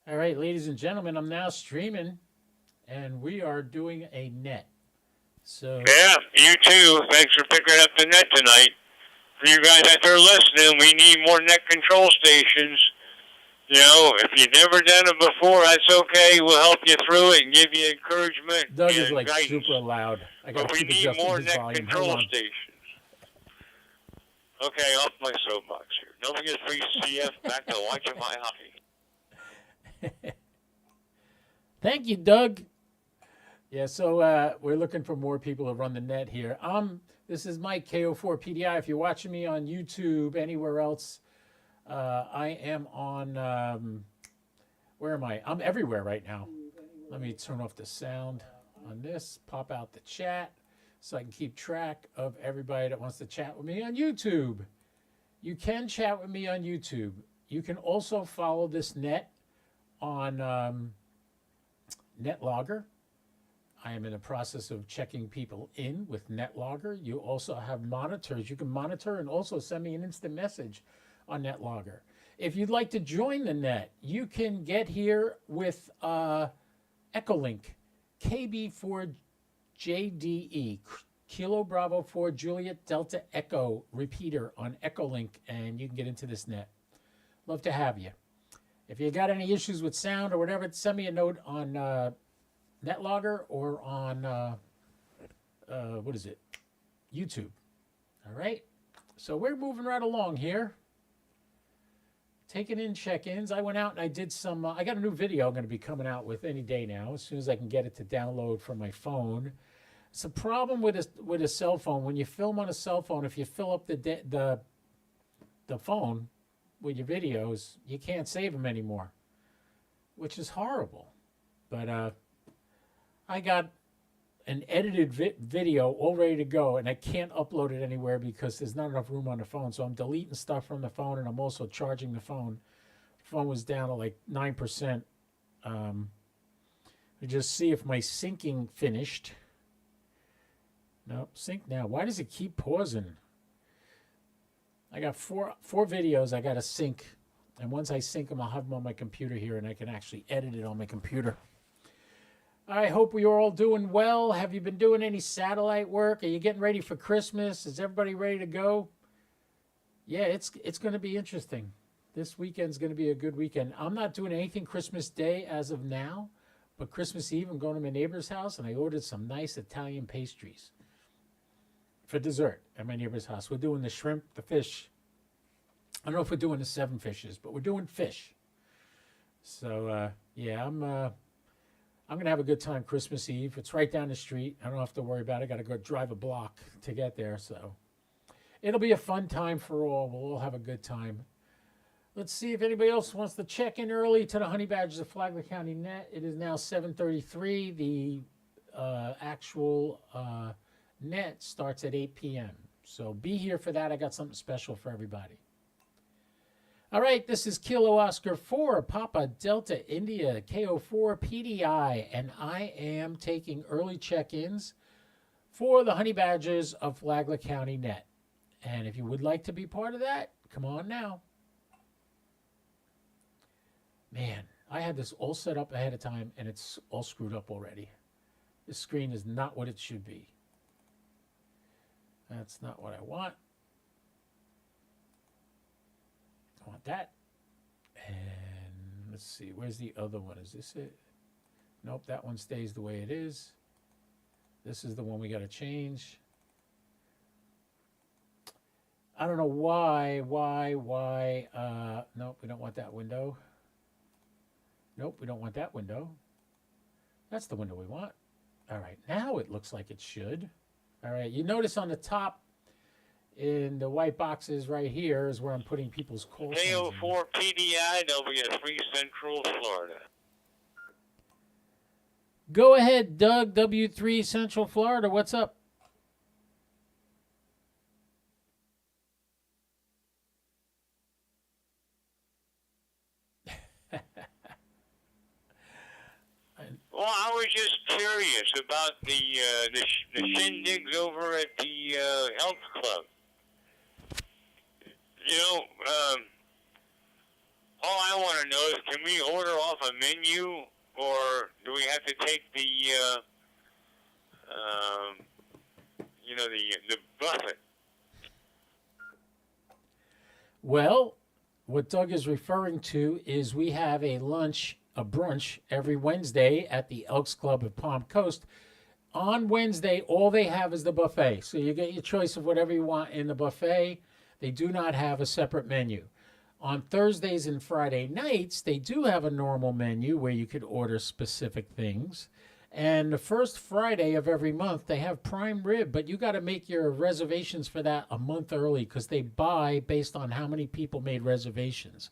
All right, ladies and gentlemen, I'm now streaming, and we are doing a net. So, Yeah, you too. Thanks for picking up the net tonight. For you guys out there listening, we need more net control stations. If you've never done it before, that's okay. We'll help you through it and give you encouragement Doug is and like guidance. super loud. I got But to we keep need adjusting more his net volume. Hold control on. stations. Okay, off my soapbox here. Don't forget free CF back to watching my hockey. Thank you, Doug. Yeah, so we're looking for more people to run the net here. This is Mike KO4PDI. If you're watching me on YouTube, anywhere else, I am on. Where am I? I'm everywhere right now. Let me turn off the sound on this. Pop out the chat so I can keep track of everybody that wants to chat with me on YouTube. You can chat with me on YouTube. You can also follow this net on NetLogger. I am in the process of checking people in with NetLogger. You also have monitors. You can monitor and also send me an instant message on NetLogger. If you'd like to join the net, you can get here with Echolink, KB4JDE, Kilo Bravo 4 Juliet Delta Echo repeater on Echolink, and you can get into this net. Love to have you. If you got any issues with sound or whatever, send me a note on NetLogger or on what is it? YouTube. All right. So we're moving right along here. Taking in check-ins. I went out and I did some. I got a new video I'm going to be coming out with any day now, as soon as I can get it to download from my phone. It's a problem with a cell phone. When you film on a cell phone, if you fill up the phone with your videos, you can't save them anymore, which is horrible. But I got an edited video all ready to go, and I can't upload it anywhere because there's not enough room on the phone. So I'm deleting stuff from the phone, and I'm also charging the phone. The phone was down to like 9%. To just see if my syncing finished. Nope, sync now. Why does it keep pausing? I got four videos I got to sync, and once I sync them, I'll have them on my computer here, and I can actually edit it on my computer. I hope you're all doing well. Have you been doing any satellite work? Are you getting ready for Christmas? Is everybody ready to go? Yeah, it's going to be interesting. This weekend's going to be a good weekend. I'm not doing anything Christmas Day as of now, but Christmas Eve I'm going to my neighbor's house, and I ordered some nice Italian pastries for dessert at my neighbor's house. We're doing the shrimp, the fish. I don't know if we're doing the 7 fishes, but we're doing fish. So yeah, I'm going to have a good time Christmas Eve. It's right down the street. I don't have to worry about it. I got to go drive a block to get there. So it'll be a fun time for all. We'll all have a good time. Let's see if anybody else wants to check in early to the Honey Badgers of Flagler County Net. It is now 7:33. The actual net starts at 8 p.m. So be here for that. I got something special for everybody. All right, this is Kilo Oscar 4, Papa Delta India, KO4 PDI, and I am taking early check-ins for the Honey Badgers of Flagler County Net. And if you would like to be part of that, come on now. Man, I had this all set up ahead of time, and it's all screwed up already. This screen is not what it should be. That's not what I want. I want that. And let's see, where's the other one? Is this it? Nope, that one stays the way it is. This is the one we got to change. I don't know why. Nope, we don't want that window. Nope, we don't want that window. That's the window we want. All right, now it looks like it should. All right, you notice on the top in the white boxes right here is where I'm putting people's call signs in. KO4 PDI, W3 Central Florida. Go ahead, Doug, W3 Central Florida. What's up? Well, I was just curious about the shindigs over at the health club. You know, All I want to know is, can we order off a menu, or do we have to take the, the buffet? Well, what Doug is referring to is we have a brunch every Wednesday at the Elks Club of Palm Coast. On Wednesday, all they have is the buffet. So you get your choice of whatever you want in the buffet. They do not have a separate menu. On Thursdays and Friday nights, they do have a normal menu where you could order specific things. And the first Friday of every month, they have prime rib, but you got to make your reservations for that a month early because they buy based on how many people made reservations.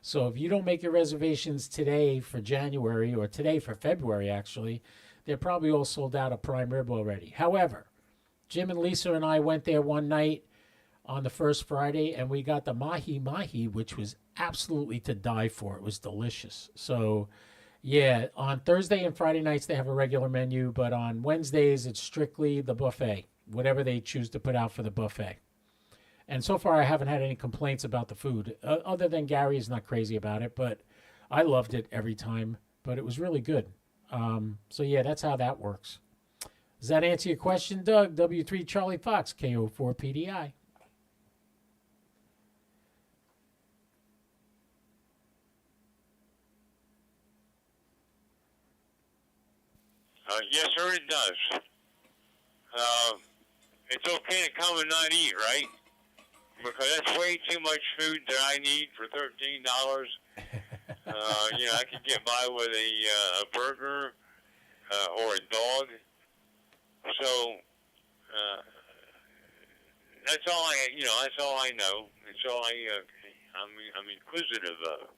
So if you don't make your reservations today for January or today for February, actually, they're probably all sold out of prime rib already. However, Jim and Lisa and I went there one night on the first Friday, and we got the mahi mahi, which was absolutely to die for. It was delicious. So, yeah, on Thursday and Friday nights, they have a regular menu, but on Wednesdays, it's strictly the buffet, whatever they choose to put out for the buffet. And so far, I haven't had any complaints about the food, other than Gary is not crazy about it, but I loved it every time, but it was really good. So, yeah, that's how that works. Does that answer your question, Doug? W3 Charlie Fox, KO4 PDI. Yes, sir, it does. It's okay to come and not eat, right? Because that's way too much food that I need for $13. I could get by with a burger or a dog. So that's all I, that's all I know. It's all I'm inquisitive of.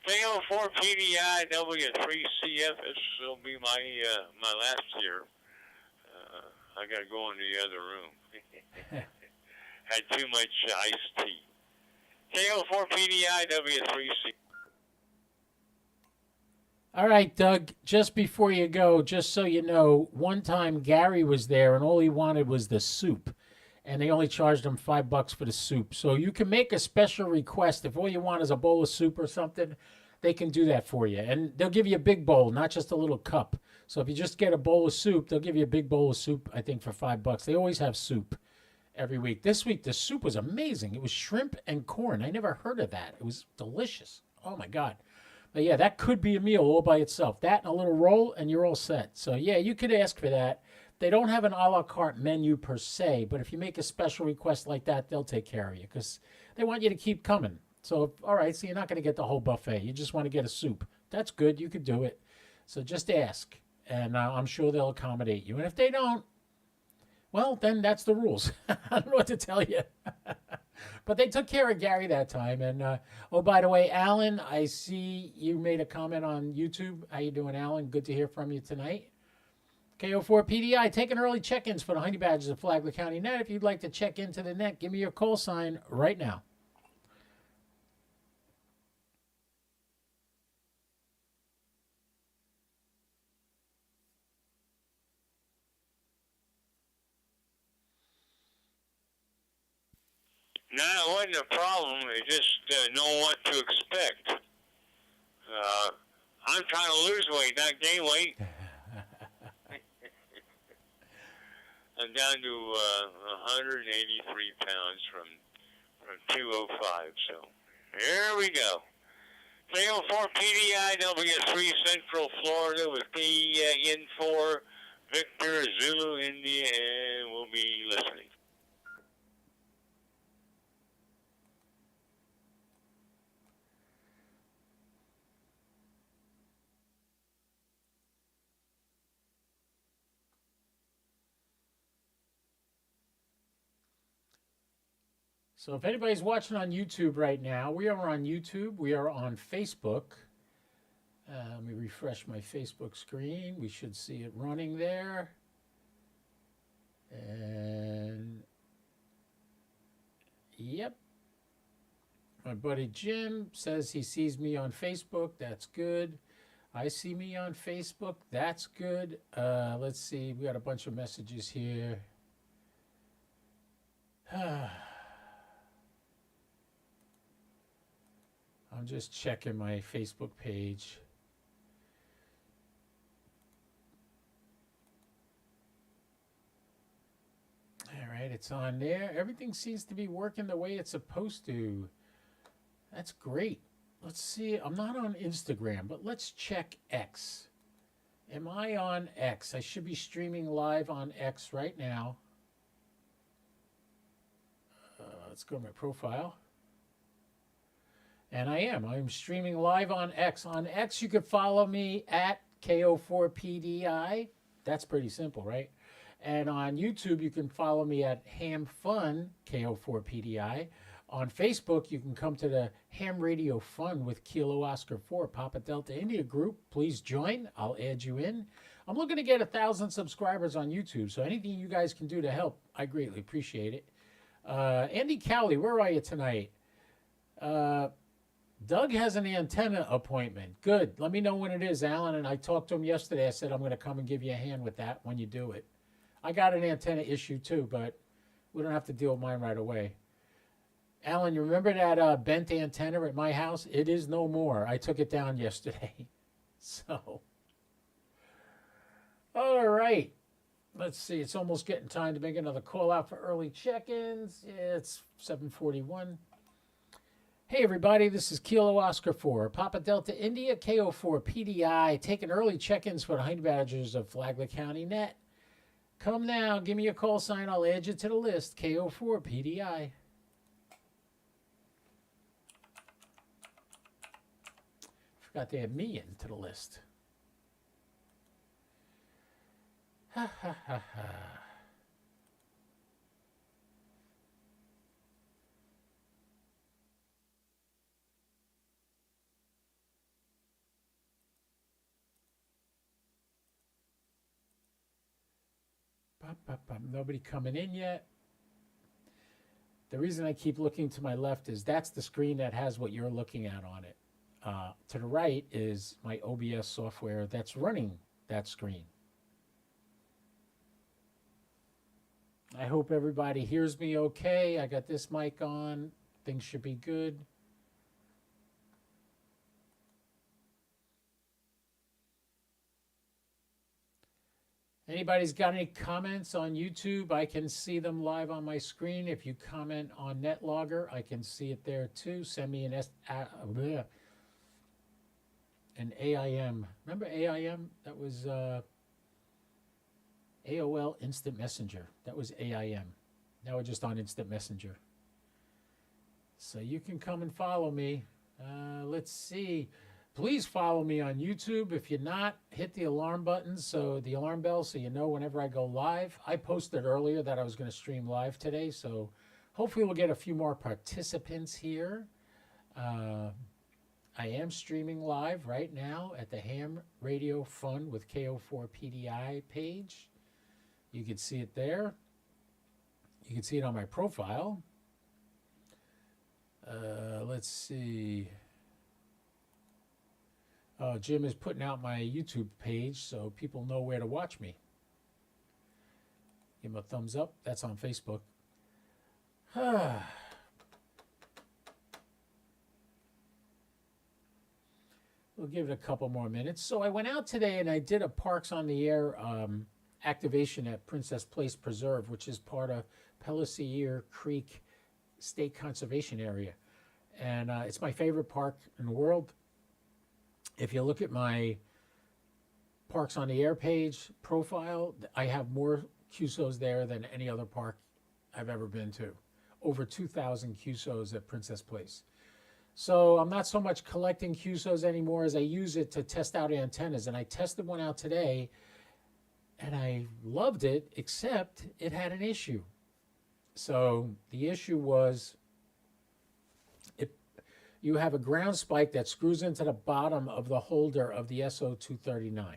KO4 PDI W3CF. This will be my last year. I got to go in the other room. Had too much iced tea. KO4 PDI W3CF. All right, Doug, just before you go, just so you know, one time Gary was there and all he wanted was the soup. And they only charged him $5 for the soup. So you can make a special request. If all you want is a bowl of soup or something, they can do that for you. And they'll give you a big bowl, not just a little cup. So if you just get a bowl of soup, they'll give you a big bowl of soup, I think, for $5. They always have soup every week. This week, the soup was amazing. It was shrimp and corn. I never heard of that. It was delicious. Oh, my God. But, yeah, that could be a meal all by itself. That and a little roll, and you're all set. So, yeah, you could ask for that. They don't have an a la carte menu per se, but if you make a special request like that, they'll take care of you because they want you to keep coming. So, all right, so you're not going to get the whole buffet. You just want to get a soup. That's good. You could do it. So just ask, and I'm sure they'll accommodate you. And if they don't, well, then that's the rules. I don't know what to tell you. But they took care of Gary that time. And, oh, by the way, Alan, I see you made a comment on YouTube. How you doing, Alan? Good to hear from you tonight. KO4 PDI, taking early check-ins for the Honey Badgers of Flagler County Net. If you'd like to check into the net, give me your call sign right now. No, it wasn't a problem. It just know what to expect. I'm trying to lose weight, not gain weight. I'm down to 183 pounds from 205. So here we go. KO4 PDI W3 Central Florida with PN4 Victor Zulu India, and we'll be listening. So if anybody's watching on YouTube right now, we are on YouTube. We are on Facebook. Let me refresh my Facebook screen. We should see it running there. And yep. My buddy Jim says he sees me on Facebook. That's good. I see me on Facebook. That's good. Let's see. We got a bunch of messages here. I'm just checking my Facebook page. All right, it's on there. Everything seems to be working the way it's supposed to. That's great. Let's see. I'm not on Instagram, but let's check X. Am I on X? I should be streaming live on X right now. Let's go to my profile. And I am. I'm streaming live on X. On X, you can follow me at KO4PDI. That's pretty simple, right? And on YouTube, you can follow me at HamFun, KO4PDI. On Facebook, you can come to the Ham Radio Fun with Kilo Oscar 4, Papa Delta India group. Please join. I'll add you in. I'm looking to get 1,000 subscribers on YouTube, so anything you guys can do to help, I greatly appreciate it. Andy Cowley, where are you tonight? Doug has an antenna appointment. Good. Let me know when it is, Alan. And I talked to him yesterday. I said, I'm going to come and give you a hand with that when you do it. I got an antenna issue too, but we don't have to deal with mine right away. Alan, you remember that bent antenna at my house? It is no more. I took it down yesterday. So, all right. Let's see. It's almost getting time to make another call out for early check-ins. Yeah, it's 7:41. Hey, everybody. This is Kilo Oscar 4, Papa Delta India, KO4 PDI, taking early check-ins for the Honey Badgers of Flagler County Net. Come now. Give me a call sign. I'll add you to the list. KO4 PDI. Forgot to add me into the list. Ha ha ha ha. Nobody coming in yet. The reason I keep looking to my left is that's the screen that has what you're looking at on it. To the right is my OBS software that's running that screen. I hope everybody hears me okay. I got this mic on. Things should be good. Anybody's got any comments on YouTube? I can see them live on my screen. If you comment on NetLogger, I can see it there too. Send me an AIM. Remember AIM? That was AOL Instant Messenger. That was AIM. Now we're just on Instant Messenger. So you can come and follow me. Let's see. Please follow me on YouTube. If you're not, hit the alarm button, so the alarm bell, so you know whenever I go live. I posted earlier that I was going to stream live today, so hopefully we'll get a few more participants here. I am streaming live right now at the Ham Radio Fun with KO4PDI page. You can see it there. You can see it on my profile. Let's see. Jim is putting out my YouTube page so people know where to watch me. Give him a thumbs up. That's on Facebook. We'll give it a couple more minutes. So I went out today and I did a Parks on the Air activation at Princess Place Preserve, which is part of Pellisier Creek State Conservation Area. And it's my favorite park in the world. If you look at my Parks on the Air page profile, I have more QSOs there than any other park I've ever been to. Over 2,000 QSOs at Princess Place. So I'm not so much collecting QSOs anymore as I use it to test out antennas. And I tested one out today, and I loved it, except it had an issue. So the issue was you have a ground spike that screws into the bottom of the holder of the SO239.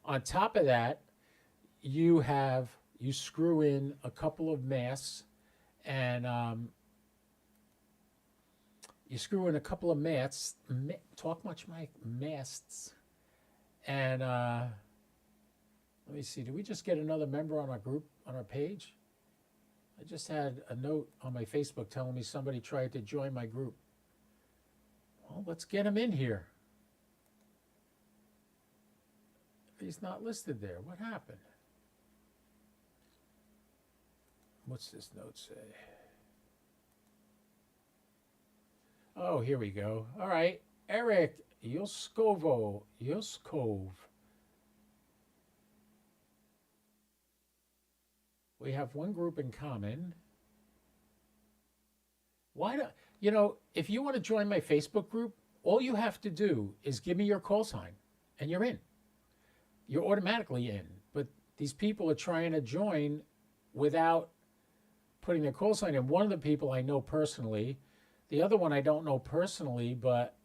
On top of that, you screw in a couple of masts, and you screw in a couple of masts. Talk much, Mike? Masts. And let me see. Did we just get another member on our group, on our page? I just had a note on my Facebook telling me somebody tried to join my group. Well, let's get him in here. He's not listed there. What happened? What's this note say? Oh, here we go. All right. Eric Yoskov. We have one group in common. Why do you know, if you want to join my Facebook group, all you have to do is give me your call sign and you're in. You're automatically in. But these people are trying to join without putting their call sign in. One of the people I know personally, the other one I don't know personally, but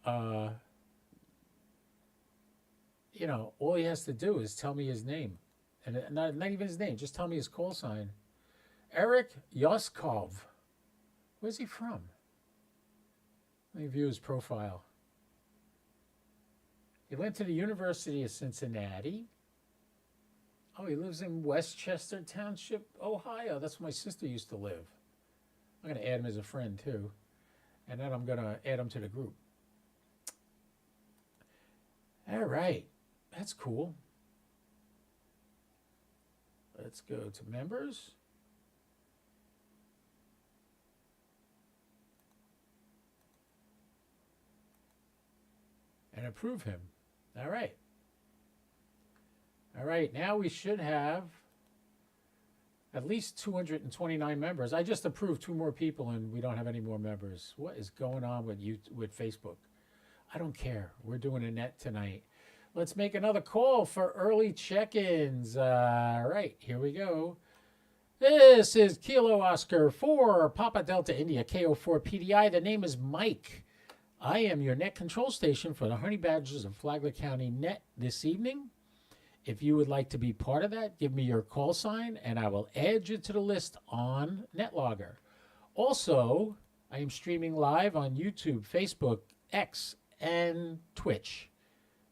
you know, all he has to do is tell me his name. And not even his name, just tell me his call sign. Eric Yoskov. Where's he from? Let me view his profile. He went to the University of Cincinnati. Oh, he lives in Westchester Township, Ohio. That's where my sister used to live. I'm going to add him as a friend, too. And then I'm going to add him to the group. All right. That's cool. Let's go to members. And approve him. All right. All right, now we should have at least 229 members. I just approved 2 more people and we don't have any more members. What is going on with Facebook? I don't care. We're doing a net tonight. Let's make another call for early check-ins. All right, here we go. This is Kilo Oscar 4 Papa Delta India KO4 PDI. The name is Mike. I am your net control station for the Honey Badgers of Flagler County net this evening. If you would like to be part of that, give me your call sign and I will add you to the list on NetLogger. Also, I am streaming live on YouTube, Facebook, X, and Twitch.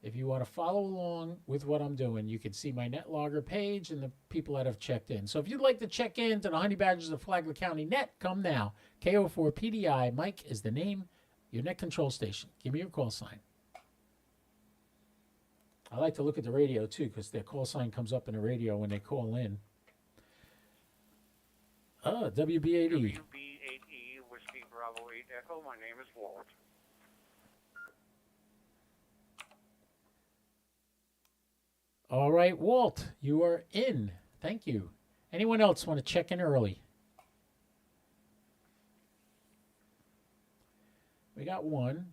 If you want to follow along with what I'm doing, you can see my NetLogger page and the people that have checked in. So if you'd like to check in to the Honey Badgers of Flagler County net, come now. KO4 PDI, Mike is the name, your net control station. Give me your call sign. I like to look at the radio, too, because their call sign comes up in the radio when they call in. WB8E. WB8E, Whiskey Bravo 8 Echo. My name is Walt. All right, Walt, you are in. Thank you. Anyone else want to check in early? We got one.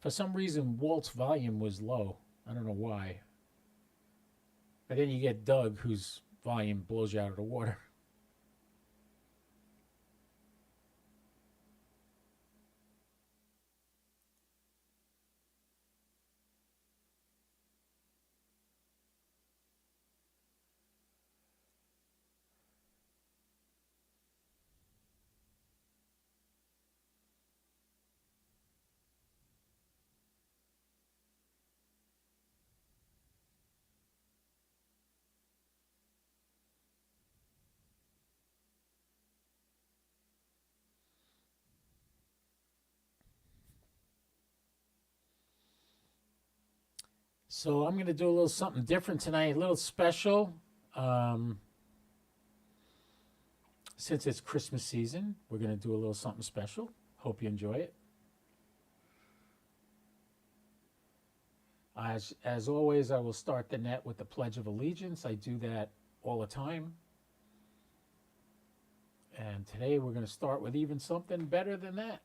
For some reason, Walt's volume was low. I don't know why. But then you get Doug, whose volume blows you out of the water. So I'm going to do a little something different tonight, a little special. Since it's Christmas season, we're going to do a little something special. Hope you enjoy it. As always, I will start the net with the Pledge of Allegiance. I do that all the time. And today we're going to start with even something better than that.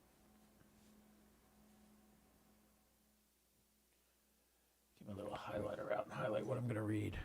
Get my little highlighter out and highlight what I'm going to read.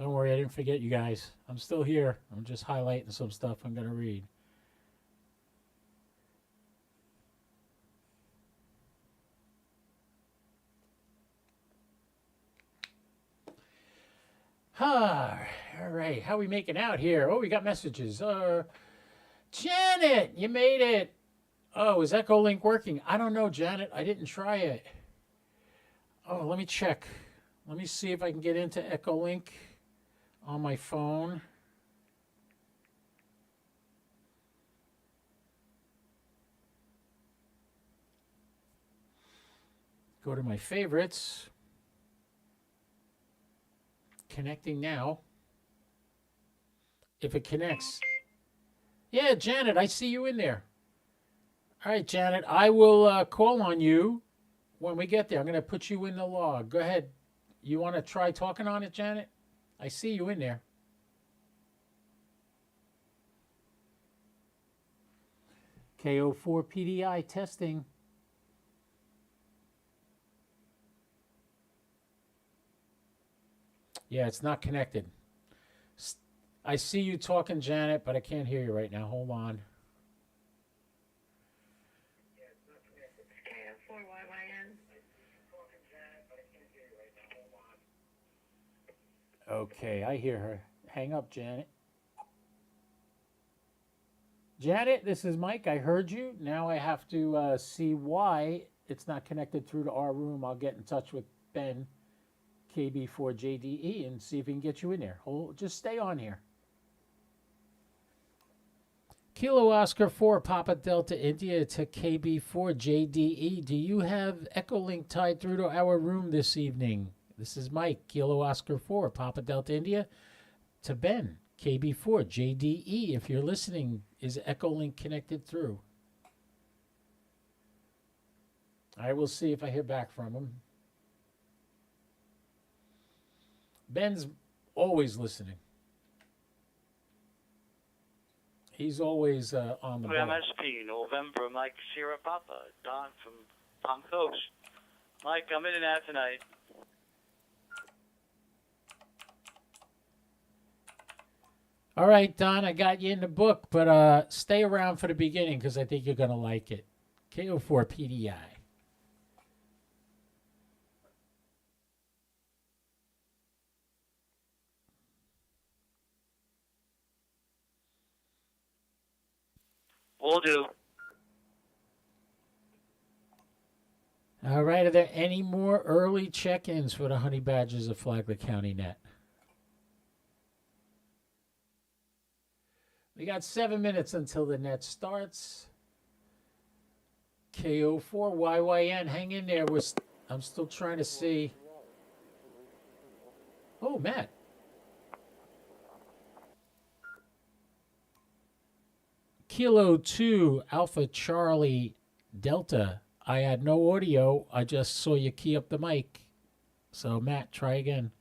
Don't worry, I didn't forget you guys. I'm still here. I'm just highlighting some stuff I'm going to read. All right. How we making out here? Oh, we got messages. Janet, you made it. Oh, is Echolink working? I don't know, Janet. I didn't try it. Oh, let me check. Let me see if I can get into Echolink on my phone. Go to my favorites. Connecting now. If it connects. Yeah, Janet, I see you in there. All right, Janet, I will call on you when we get there. I'm going to put you in the log. Go ahead. You want to try talking on it, Janet? I see you in there. KO4 PDI testing. Yeah, it's not connected. I see you talking, Janet, but I can't hear you right now. Hold on. Okay, I hear her. Hang up, Janet. Janet, this is Mike. I heard you. Now I have to see why it's not connected through to our room. I'll get in touch with Ben, KB4JDE, and see if he can get you in there. Just stay on here. Kilo Oscar 4, Papa Delta India to KB4JDE. Do you have Echolink tied through to our room this evening? This is Mike, Kilo Oscar 4, Papa Delta India to Ben, KB4JDE. If you're listening, is Echolink connected through? I will see if I hear back from him. Ben's always listening. He's always on the ball. MSP, November, Mike Sierra Papa, Don from Palm Coast. Mike, I'm in and out tonight. All right, Don, I got you in the book, but stay around for the beginning because I think you're going to like it. KO4 PDI. Will do. All right, are there any more early check-ins for the Honey Badgers of Flagler County Net? We got 7 minutes until the net starts. KO4YYN, hang in there. I'm still trying to see. Oh, Matt. Kilo 2 Alpha Charlie Delta. I had no audio. I just saw you key up the mic. So, Matt, try again.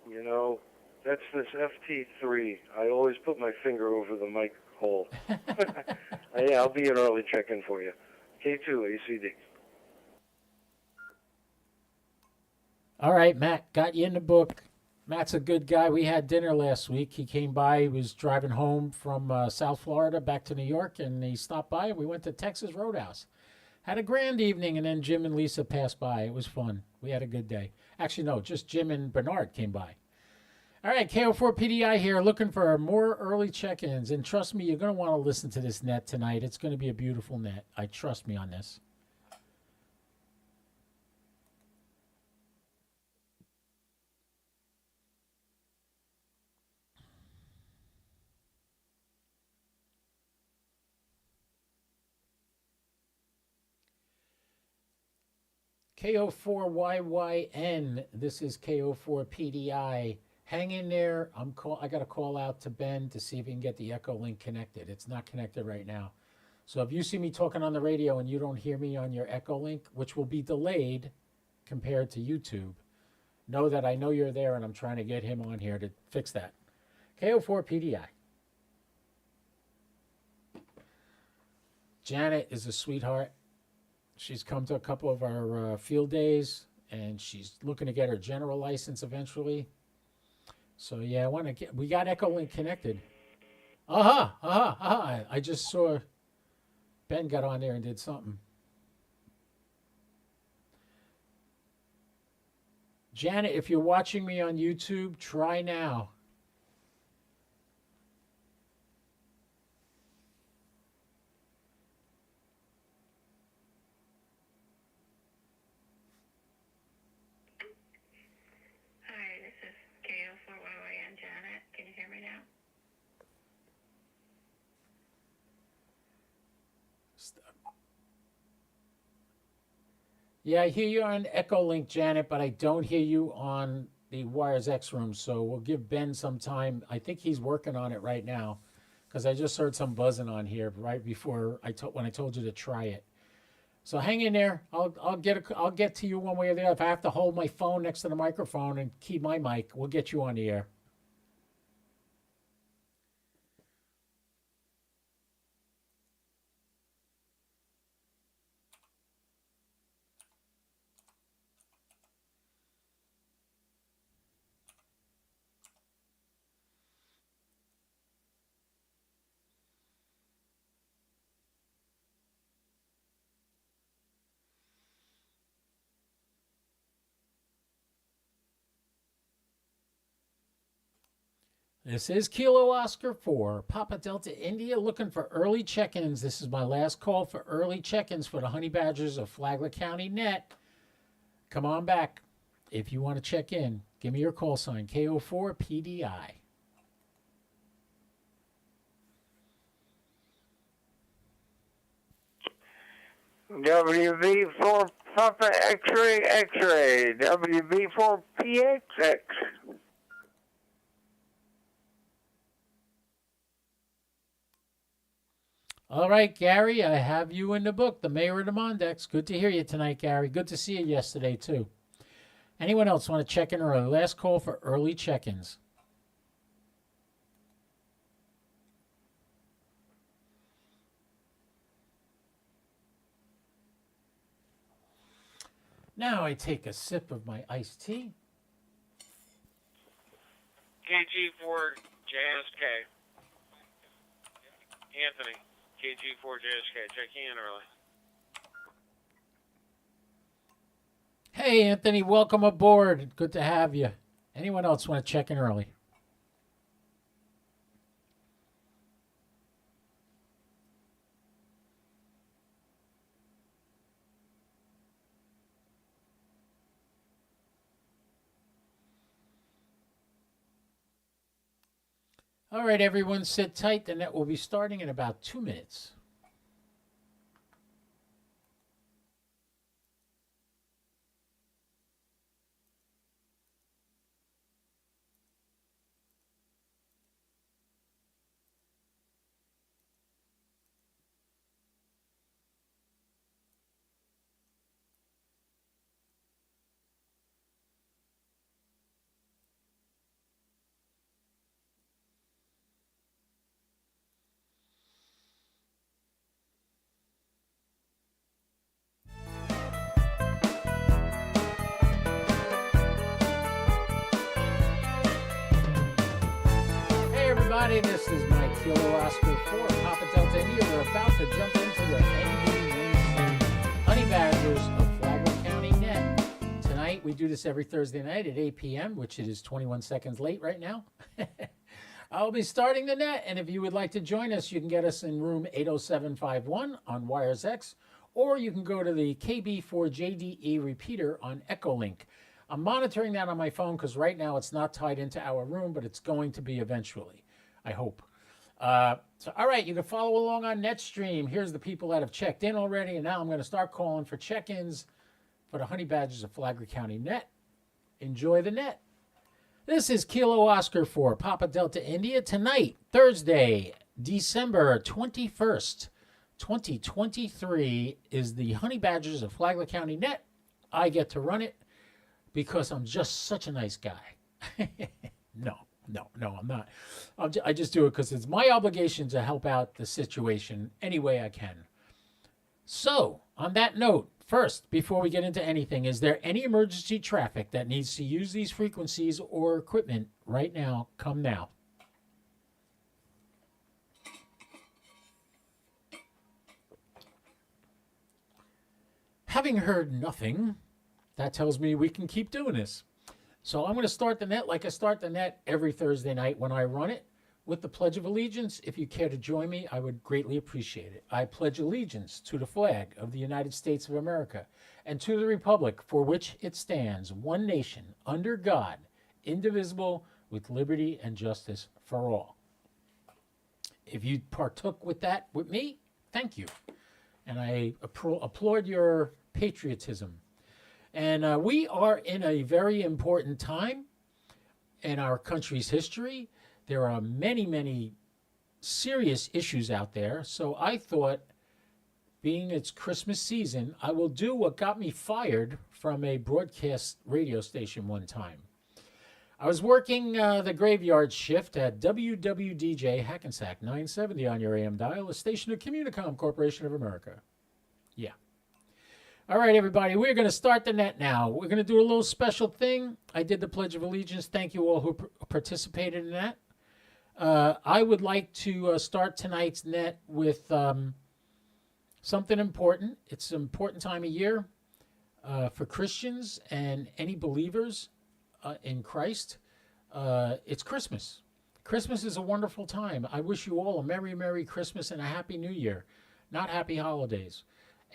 You know, that's this FT3. I always put my finger over the mic hole. Yeah, I'll be an early check-in for you. K2 ACD. All right, Matt, got you in the book. Matt's a good guy. We had dinner last week. He came by. He was driving home from South Florida back to New York, and he stopped by, and we went to Texas Roadhouse. Had a grand evening, and then Jim and Lisa passed by. It was fun. We had a good day. Actually, no, just Jim and Bernard came by. All right, KO4 PDI here, looking for more early check-ins. And trust me, you're going to want to listen to this net tonight. It's going to be a beautiful net. Trust me on this. KO4YYN, this is KO4 PDI. Hang in there. I got to call out to Ben to see if he can get the Echolink connected. It's not connected right now. So if you see me talking on the radio and you don't hear me on your Echolink, which will be delayed compared to YouTube, know that I know you're there and I'm trying to get him on here to fix that. KO4 PDI. Janet is a sweetheart. She's come to a couple of our field days, and she's looking to get her general license eventually. So yeah, we got Echolink connected. I just saw Ben got on there and did something. Janet, if you're watching me on YouTube, try now. Hi, this is KO4YYN Janet. Can you hear me now? Yeah, I hear you on Echolink, Janet, but I don't hear you on the WiresX room. So we'll give Ben some time. I think he's working on it right now, because I just heard some buzzing on here right before when I told you to try it. So hang in there. I'll get to you one way or the other. If I have to hold my phone next to the microphone and keep my mic, we'll get you on the air. This is Kilo Oscar 4, Papa Delta India, looking for early check-ins. This is my last call for early check-ins for the Honey Badgers of Flagler County Net. Come on back. If you want to check in, give me your call sign, KO4PDI. WB4 Papa X-ray X-ray. WB4 PXX. All right, Gary, I have you in the book, The Mayor of the Mondex. Good to hear you tonight, Gary. Good to see you yesterday, too. Anyone else want to check in early? Last call for early check-ins. Now I take a sip of my iced tea. KG4JSK. Anthony, KG4JSK, check in early. Hey, Anthony, welcome aboard. Good to have you. Anyone else want to check in early? All right, everyone, sit tight. The net will be starting in about 2 minutes. This is my Kilo Oscar 4, Papa Delta India. We're about to jump into the ND1C Honey Badgers of Flagler County Net. Tonight, we do this every Thursday night at 8 p.m., which it is 21 seconds late right now. I'll be starting the net, and if you would like to join us, you can get us in room 80751 on WiresX, or you can go to the KB4JDE repeater on Echolink. I'm monitoring that on my phone because right now it's not tied into our room, but it's going to be eventually. I hope. So, all right, you can follow along on NetStream. Here's the people that have checked in already, and now I'm going to start calling for check-ins for the Honey Badgers of Flagler County Net. Enjoy the net. This is Kilo Oscar 4, Papa Delta India. Tonight, Thursday, December 21st, 2023, is the Honey Badgers of Flagler County Net. I get to run it because I'm just such a nice guy. No, I'm not. I just do it because it's my obligation to help out the situation any way I can. So, On that note, first, before we get into anything, is there any emergency traffic that needs to use these frequencies or equipment right now? Come now. Having heard nothing, that tells me we can keep doing this. So I'm going to start the net like I start the net every Thursday night when I run it with the Pledge of Allegiance. If you care to join me, I would greatly appreciate it. I pledge allegiance to the flag of the United States of America and to the republic for which it stands, one nation, under God, indivisible, with liberty and justice for all. If you partook with that with me, thank you. And I applaud your patriotism. And we are in a very important time in our country's history. There are many, many serious issues out there. So I thought, being it's Christmas season, I will do what got me fired from a broadcast radio station one time. I was working the graveyard shift at WWDJ Hackensack 970 on your AM dial, a station of Communicom Corporation of America. Yeah. All right, everybody, we're going to start the net now. We're going to do a little special thing. I did the Pledge of Allegiance. Thank you all who participated in that. I would like to start tonight's net with something important. It's an important time of year for Christians and any believers in Christ. It's Christmas. Christmas is a wonderful time. I wish you all a Merry, Merry Christmas and a Happy New Year, not Happy Holidays.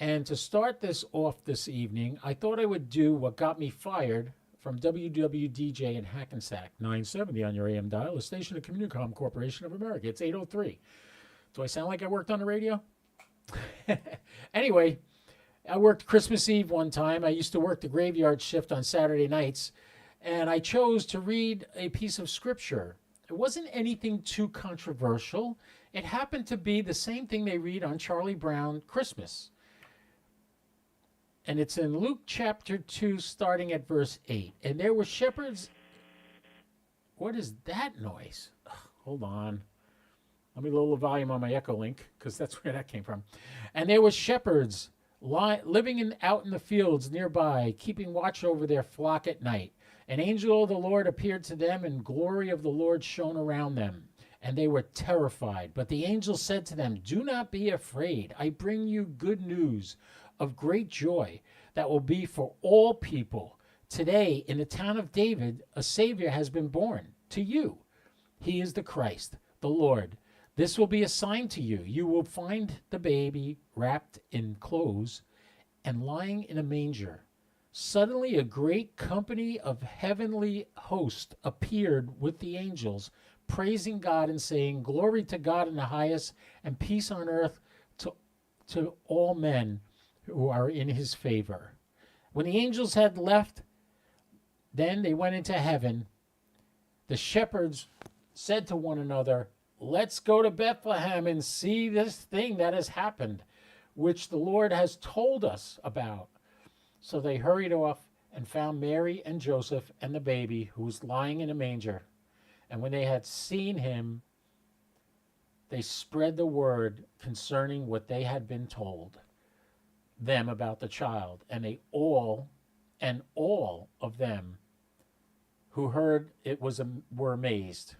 And to start this off this evening, I thought I would do what got me fired from WWDJ in Hackensack, 970 on your AM dial, a station of Communicom Corporation of America. It's 8:03. Do I sound like I worked on the radio? Anyway, I worked Christmas Eve one time. I used to work the graveyard shift on Saturday nights, and I chose to read a piece of scripture. It wasn't anything too controversial. It happened to be the same thing they read on Charlie Brown Christmas. And it's in Luke chapter 2, starting at verse 8. And there were shepherds. What is that noise? Ugh, hold on. Let me lower the volume on my Echolink, because that's where that came from. And there were shepherds living out in the fields nearby, keeping watch over their flock at night. An angel of the Lord appeared to them, and glory of the Lord shone around them. And they were terrified. But the angel said to them, "Do not be afraid. I bring you good news of great joy that will be for all people. Today, in the town of David, a Savior has been born to you. He is the Christ, the Lord. This will be a sign to you. You will find the baby wrapped in clothes and lying in a manger." Suddenly, a great company of heavenly hosts appeared with the angels, praising God and saying, "Glory to God in the highest, and peace on earth to all men who are in his favor." When the angels had left, then they went into heaven. The shepherds said to one another, "Let's go to Bethlehem and see this thing that has happened, which the Lord has told us about." So they hurried off and found Mary and Joseph and the baby, who was lying in a manger. And when they had seen him, they spread the word concerning what they had been told them about the child. And all of them who heard it were amazed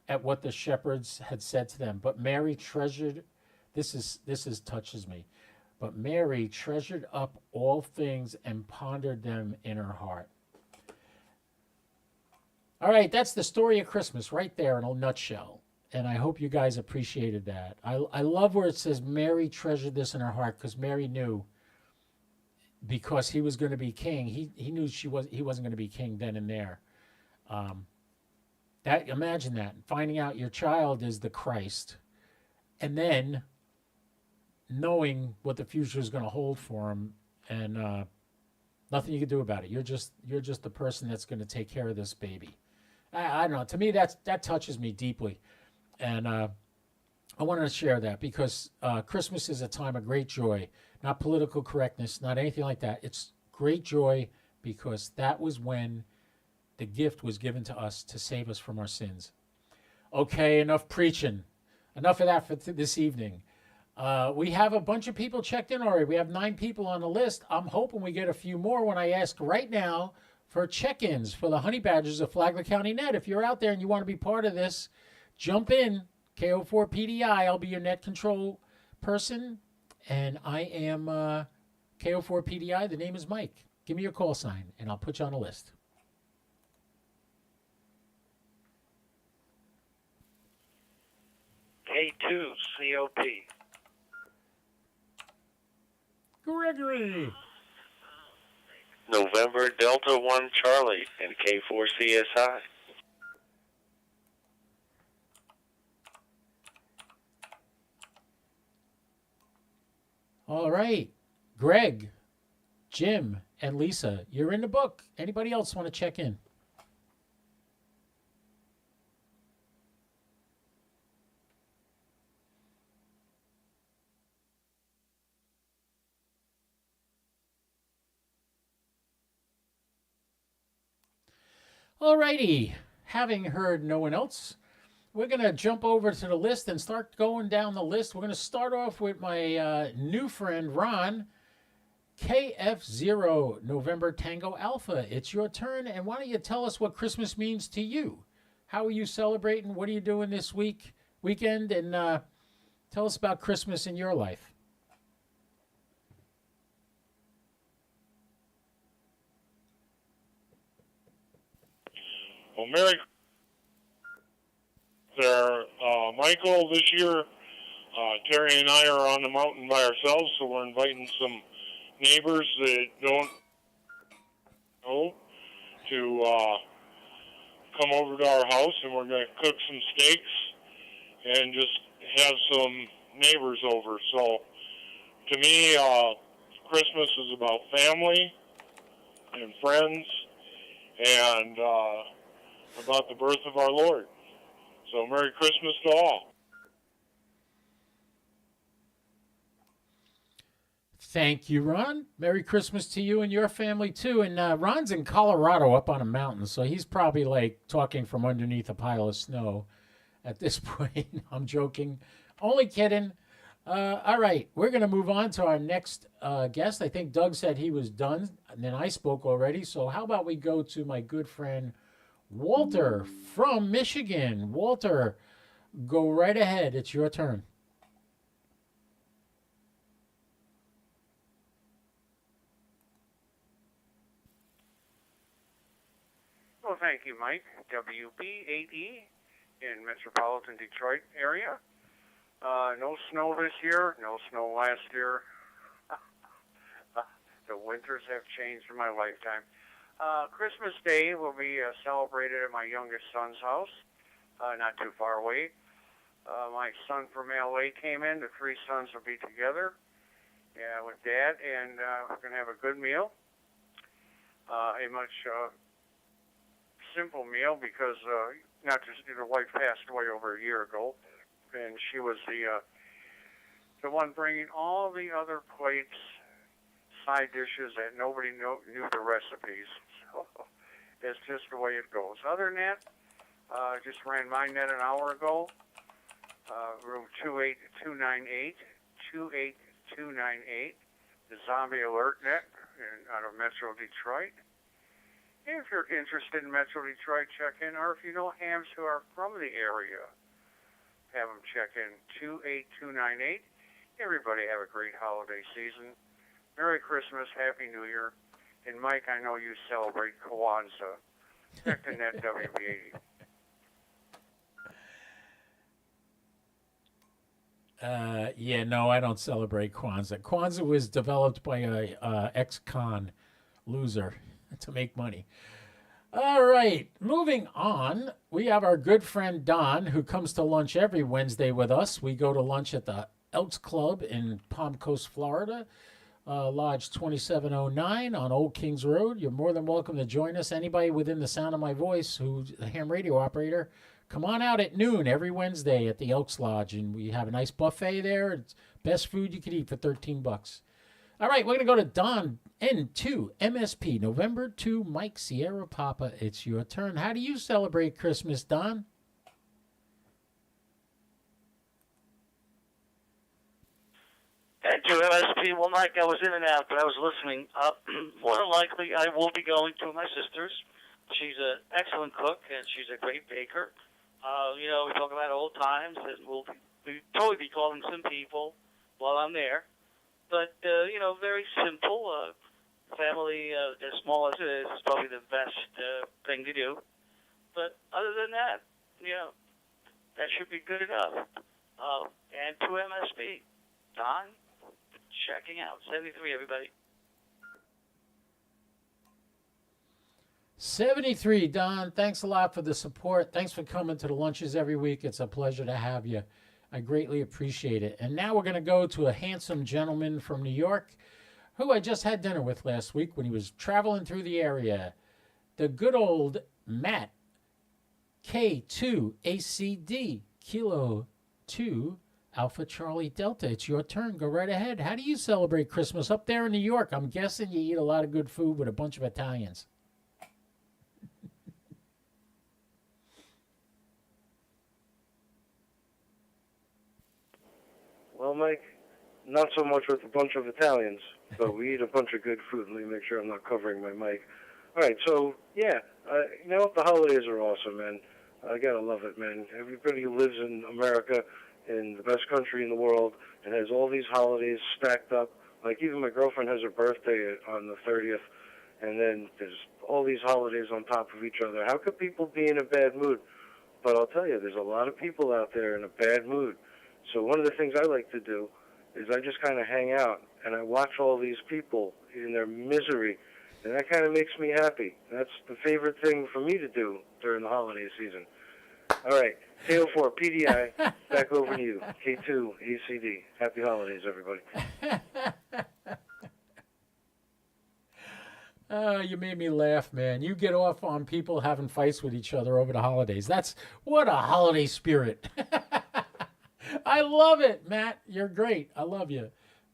at what the shepherds had said to them. But Mary treasured, this touches me. But Mary treasured up all things and pondered them in her heart. All right, that's the story of Christmas right there in a nutshell. And I hope you guys appreciated that. I love where it says Mary treasured this in her heart, because Mary knew, because he was going to be king. He knew he wasn't going to be king then and there. Imagine that, finding out your child is the Christ, and then knowing what the future is going to hold for him, and nothing you can do about it. You're just the person that's going to take care of this baby. I don't know. To me, that touches me deeply, and I wanted to share that because Christmas is a time of great joy, not political correctness, not anything like that. It's great joy because that was when the gift was given to us to save us from our sins. Okay, enough preaching. Enough of that for this evening. We have a bunch of people checked in already. We have 9 people on the list. I'm hoping we get a few more when I ask right now for check-ins for the Honey Badgers of Flagler County Net. If you're out there and you want to be part of this, jump in. KO4PDI, I'll be your net control person. And I am KO4PDI. The name is Mike. Give me your call sign, and I'll put you on the list. K2COP. Gregory. November Delta 1 Charlie and K4CSI. All right. Greg, Jim, and Lisa, you're in the book. Anybody else want to check in? All righty. Having heard no one else, we're going to jump over to the list and start going down the list. We're going to start off with my new friend, Ron, KF0 November Tango Alpha. It's your turn, and why don't you tell us what Christmas means to you? How are you celebrating? What are you doing this weekend? And tell us about Christmas in your life. Well, Merry there, Michael, this year, Terry and I are on the mountain by ourselves, so we're inviting some neighbors that don't know to come over to our house, and we're going to cook some steaks and just have some neighbors over. So, to me, Christmas is about family and friends and about the birth of our Lord. So Merry Christmas to all. Thank you, Ron. Merry Christmas to you and your family, too. And Ron's in Colorado up on a mountain, so he's probably like talking from underneath a pile of snow at this point. I'm joking. Only kidding. All right, we're going to move on to our next guest. I think Doug said he was done, and then I spoke already. So how about we go to my good friend Walter from Michigan. Walter, go right ahead. It's your turn. Well, thank you, Mike. WB8E in metropolitan Detroit area. No snow this year, no snow last year. The winters have changed in my lifetime. Christmas Day will be celebrated at my youngest son's house, not too far away. My son from LA came in. The 3 sons will be together with Dad, and we're going to have a good meal. A much simple meal because not just the wife passed away over a year ago, and she was the one bringing all the other plates, side dishes that nobody knew the recipes. So it's just the way it goes. Other than that, just ran my net an hour ago, room 28298, 28298, the Zombie Alert Net out of Metro Detroit. If you're interested in Metro Detroit, check in, or if you know hams who are from the area, have them check in 28298. Everybody have a great holiday season. Merry Christmas, Happy New Year. And Mike, I know you celebrate Kwanzaa. Check the net WB80. Yeah, no, I don't celebrate Kwanzaa. Kwanzaa was developed by a ex-con loser to make money. All right, moving on. We have our good friend Don, who comes to lunch every Wednesday with us. We go to lunch at the Elks Club in Palm Coast, Florida, Lodge 2709 on Old Kings Road. You're more than welcome to join us. Anybody within the sound of my voice who's a ham radio operator, come on out at noon every Wednesday at the Elks Lodge, and we have a nice buffet there. It's best food you could eat for $13. All right, we're going to go to Don N2 MSP, November 2, Mike Sierra Papa. It's your turn. How do you celebrate Christmas, Don? see, well, Mike, I was in and out, but I was listening. More than likely, I will be going to my sister's. She's an excellent cook, and she's a great baker. You know, we talk about old times, and we'll totally be calling some people while I'm there. But, you know, very simple. Family, as small as it is probably the best thing to do. But other than that, you know, that should be good enough. And 2MSB. Don, checking out. 73, everybody. 73, Don, thanks a lot for the support. Thanks for coming to the lunches every week. It's a pleasure to have you. I greatly appreciate it. And now we're going to go to a handsome gentleman from New York who I just had dinner with last week when he was traveling through the area. The good old Matt, K2ACD, Kilo 2, Alpha Charlie Delta. It's your turn. Go right ahead. How do you celebrate Christmas up there in New York? I'm guessing you eat a lot of good food with a bunch of Italians. Well, Mike, not so much with a bunch of Italians, but we eat a bunch of good food. Let me make sure I'm not covering my mic. All right, so, yeah, you know, the holidays are awesome, man. I gotta love it, man. Everybody who lives in America, in the best country in the world, and has all these holidays stacked up. Like, even my girlfriend has her birthday on the 30th, and then there's all these holidays on top of each other. How could people be in a bad mood? But I'll tell you, there's a lot of people out there in a bad mood. So one of the things I like to do is I just kind of hang out, and I watch all these people in their misery, and that kind of makes me happy. That's the favorite thing for me to do during the holiday season. All right, KO4 PDI, back over to you. K2 ACD. Happy holidays, everybody. You made me laugh, man. You get off on people having fights with each other over the holidays. That's what a holiday spirit. I love it, Matt. You're great. I love you.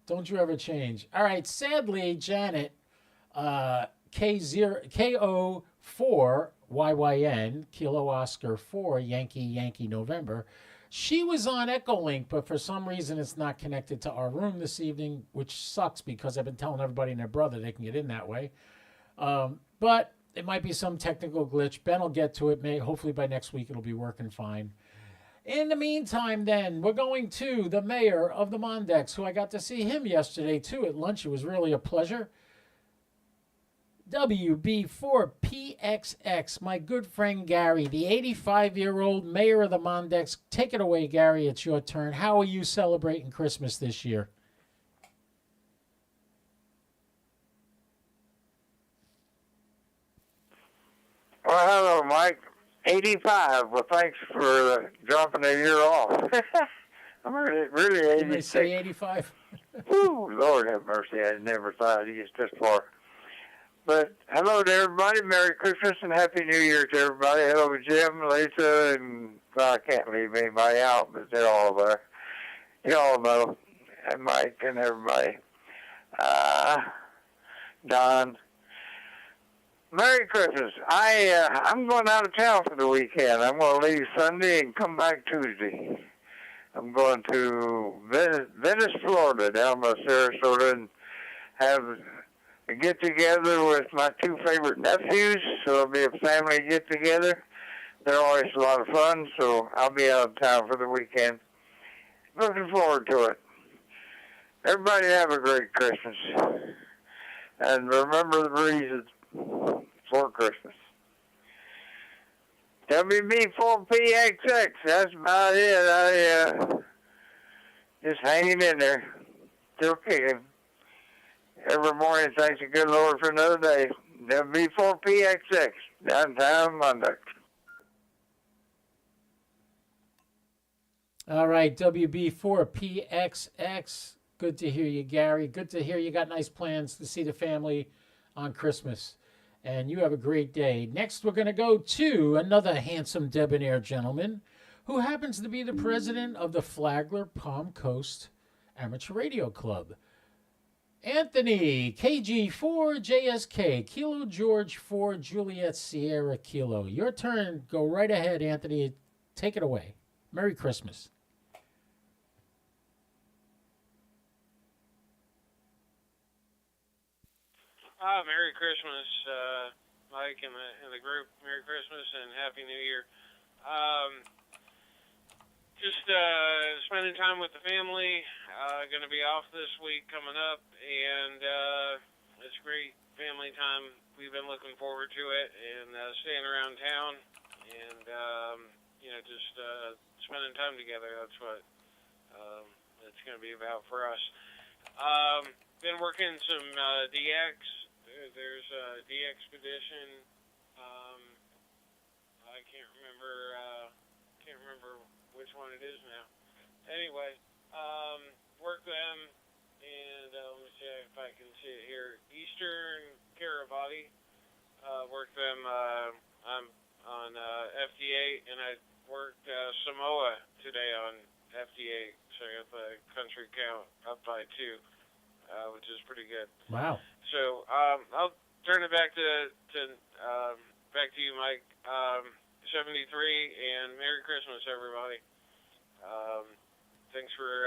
Don't you ever change. All right, sadly, Janet, KO4YYN, Kilo Oscar 4, Yankee November. She was on Echolink, but for some reason it's not connected to our room this evening, which sucks because I've been telling everybody and their brother they can get in that way. But it might be some technical glitch. Ben will get to it. Hopefully by next week it'll be working fine. In the meantime, then, we're going to the mayor of the Mondex, who I got to see him yesterday, too, at lunch. It was really a pleasure. WB4PXX, my good friend Gary, the 85-year-old mayor of the Mondex. Take it away, Gary. It's your turn. How are you celebrating Christmas this year? Well, hello, Mike. 85. Well, thanks for dropping a year off. I'm really 86. Did they say 85? Woo, Lord have mercy. I never thought I'd get this far. But hello to everybody. Merry Christmas and Happy New Year to everybody. Hello to Jim, Lisa, and well, I can't leave anybody out, but they're all there. You all know. And Mike and everybody. Don. Merry Christmas. I'm going out of town for the weekend. I'm going to leave Sunday and come back Tuesday. I'm going to Venice, Florida, down by Sarasota, and have a get-together with my two favorite nephews. So it'll be a family get-together. They're always a lot of fun, so I'll be out of town for the weekend. Looking forward to it. Everybody have a great Christmas. And remember the reasons for Christmas. WB4PXX, that's about it. I just hanging in there. Still kicking. Every morning, thanks the good Lord for another day. WB4PXX, downtown Monday. All right, WB4PXX. Good to hear you, Gary. Good to hear you got nice plans to see the family on Christmas. And you have a great day. Next, we're going to go to another handsome debonair gentleman who happens to be the president of the Flagler Palm Coast Amateur Radio Club. Anthony, KG4JSK, Kilo George 4 Juliet Sierra Kilo. Your turn. Go right ahead, Anthony. Take it away. Merry Christmas. Merry Christmas, Mike and the group. Merry Christmas and Happy New Year. Just spending time with the family. Going to be off this week coming up, and it's great family time. We've been looking forward to it, and staying around town, and just spending time together. That's what it's going to be about for us. Been working some DX. There's a DXpedition. I can't remember which one it is now. Anyway, work them, and let me see if I can see it here. Eastern Kiribati. Work them. I'm on FD8, and I worked Samoa today on FD8, so I got the country count up by 2, which is pretty good. Wow. So I'll turn it back to you, Mike. 73, and Merry Christmas, everybody. Thanks for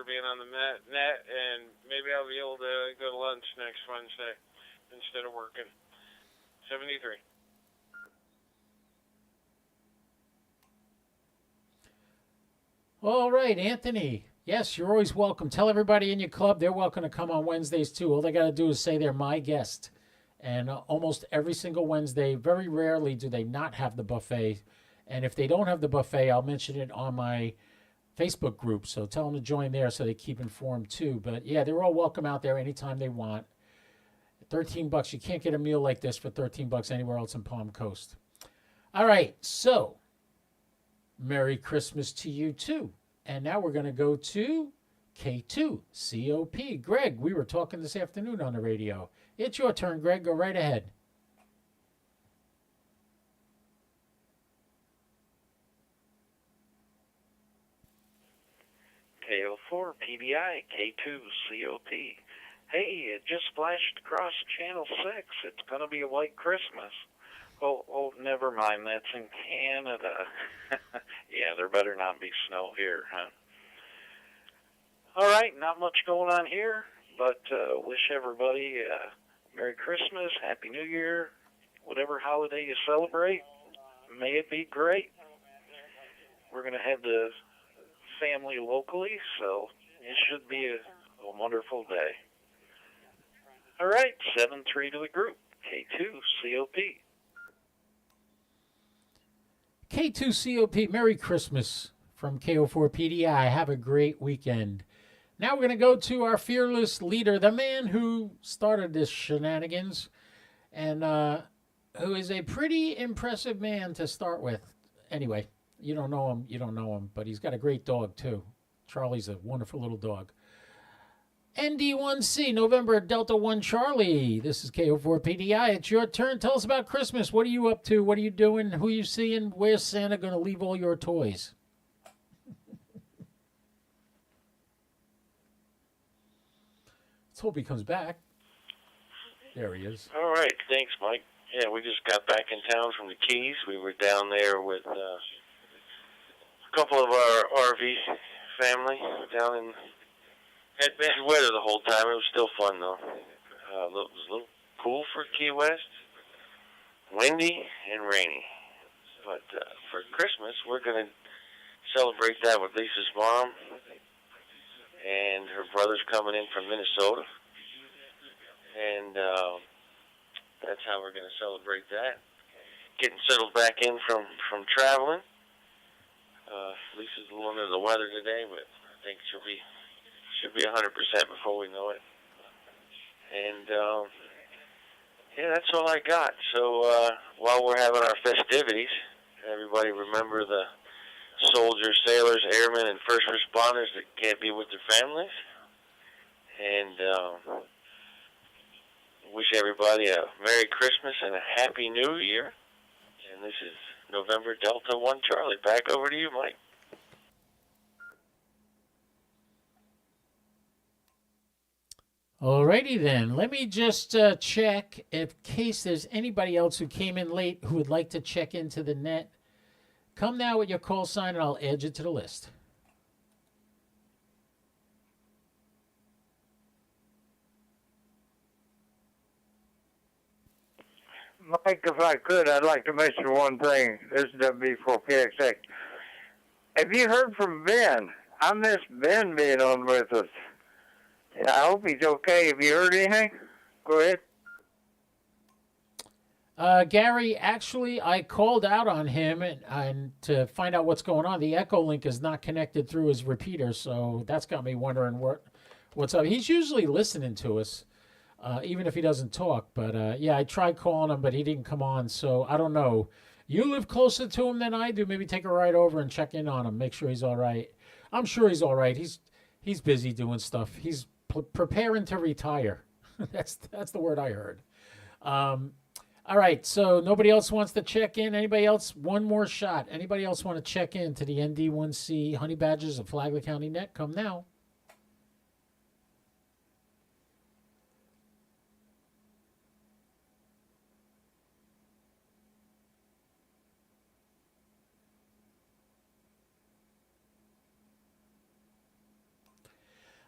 being on the net, and maybe I'll be able to go to lunch next Wednesday instead of working. 73. All right, Anthony. Yes, you're always welcome. Tell everybody in your club they're welcome to come on Wednesdays too. All they got to do is say they're my guest. And almost every single Wednesday, very rarely do they not have the buffet. And if they don't have the buffet, I'll mention it on my Facebook group. So tell them to join there so they keep informed too. But yeah, they're all welcome out there anytime they want. $13. You can't get a meal like this for $13 anywhere else in Palm Coast. All right, so Merry Christmas to you too. And now we're going to go to K2COP. Greg, we were talking this afternoon on the radio. It's your turn, Greg. Go right ahead. KO4 PBI K2COP. Hey, it just flashed across Channel 6. It's going to be a white Christmas. Oh, never mind. That's in Canada. Yeah, there better not be snow here, huh? All right, not much going on here, but wish everybody Merry Christmas, Happy New Year, whatever holiday you celebrate. May it be great. We're going to have the family locally, so it should be a wonderful day. All right, 7-3 to the group, K2COP. K2COP, Merry Christmas from KO4PDI. Have a great weekend. Now we're going to go to our fearless leader, the man who started this shenanigans, and who is a pretty impressive man to start with. Anyway, you don't know him, but he's got a great dog, too. Charlie's a wonderful little dog. ND1C, November Delta 1 Charlie. This is KO4PDI. It's your turn. Tell us about Christmas. What are you up to? What are you doing? Who are you seeing? Where's Santa going to leave all your toys? Let's hope he comes back. There he is. All right. Thanks, Mike. Yeah, we just got back in town from the Keys. We were down there with a couple of our RV family down in... Had bad weather the whole time. It was still fun, though. It was a little cool for Key West. Windy and rainy. But for Christmas, we're going to celebrate that with Lisa's mom. And her brother's coming in from Minnesota. And that's how we're going to celebrate that. Getting settled back in from traveling. Lisa's a little under the weather today, but I think she'll be 100% before we know it. And, yeah, that's all I got. So while we're having our festivities, everybody remember the soldiers, sailors, airmen, and first responders that can't be with their families. And wish everybody a Merry Christmas and a Happy New Year. And this is November Delta 1 Charlie. Back over to you, Mike. Alrighty then. Let me just check in case there's anybody else who came in late who would like to check into the net. Come now with your call sign and I'll add you to the list. Mike, if I could, I'd like to mention one thing. This is W4PXX. Have you heard from Ben? I miss Ben being on with us. Yeah, I hope he's okay. Have you heard anything? Go ahead. Gary, actually, I called out on him and to find out what's going on. The Echolink is not connected through his repeater, so that's got me wondering what's up. He's usually listening to us, even if he doesn't talk. But, yeah, I tried calling him, but he didn't come on, so I don't know. You live closer to him than I do. Maybe take a ride over and check in on him, make sure he's all right. I'm sure he's all right. He's busy doing stuff. He's preparing to retire. That's the word I heard. All right, so nobody else wants to check in. Anybody else? One more shot. Anybody else want to check in to the ND1C Honey Badgers of Flagler County Net? Come now.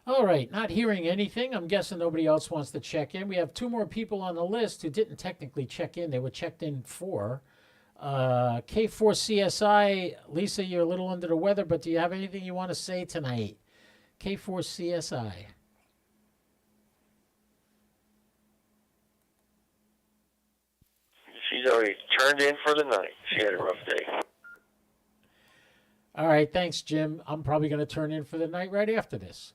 All right, not hearing anything. I'm guessing nobody else wants to check in. We have two more people on the list who didn't technically check in. They were checked in for. K4CSI, Lisa, you're a little under the weather, but do you have anything you want to say tonight? K4CSI. She's already turned in for the night. She had a rough day. All right, thanks, Jim. I'm probably going to turn in for the night right after this.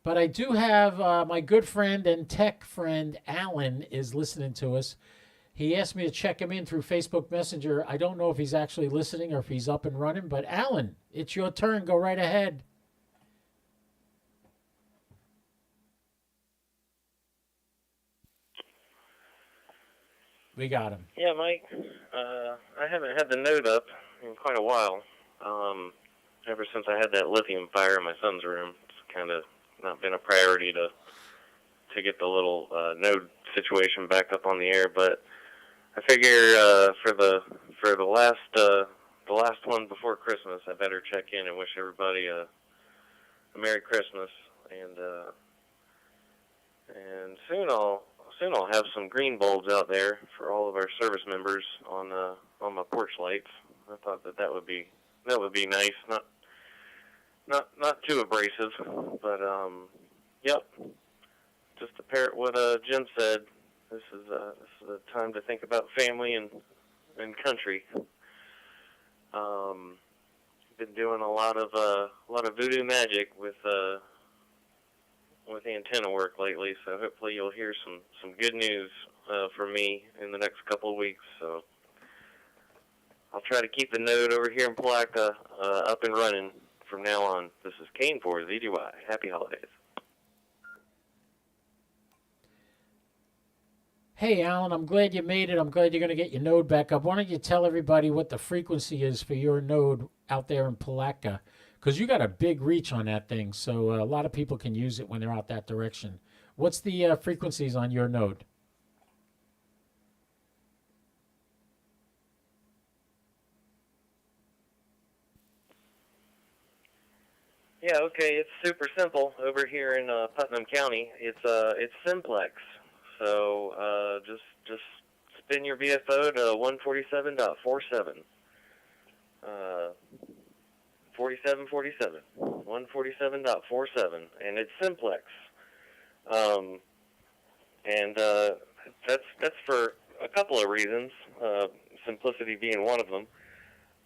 But I do have my good friend and tech friend, Alan, is listening to us. He asked me to check him in through Facebook Messenger. I don't know if he's actually listening or if he's up and running. But, Alan, it's your turn. Go right ahead. We got him. Yeah, Mike. I haven't had the node up in quite a while. Ever since I had that lithium fire in my son's room, it's kind of not been a priority to get the little node situation back up on the air. But I figure for the last one before Christmas, I better check in and wish everybody a Merry Christmas. And soon I'll have some green bulbs out there for all of our service members on my porch lights. I thought that would be nice. Not too abrasive, but yep. Just to parrot what Jim said, this is a time to think about family and country. Been doing a lot of voodoo magic with antenna work lately, so hopefully you'll hear some good news from me in the next couple of weeks. So I'll try to keep the node over here in Palatka up and running from now on. This is Kane for ZDY. Happy holidays. Hey, Alan, I'm glad you made it. I'm glad you're going to get your node back up. Why don't you tell everybody what the frequency is for your node out there in Palatka? Because you got a big reach on that thing, so a lot of people can use it when they're out that direction. What's the frequencies on your node? Yeah, okay, it's super simple over here in Putnam County. It's simplex. So just spin your VFO to 147.47. 4747. 147.47, and it's simplex. And that's for a couple of reasons. Simplicity being one of them.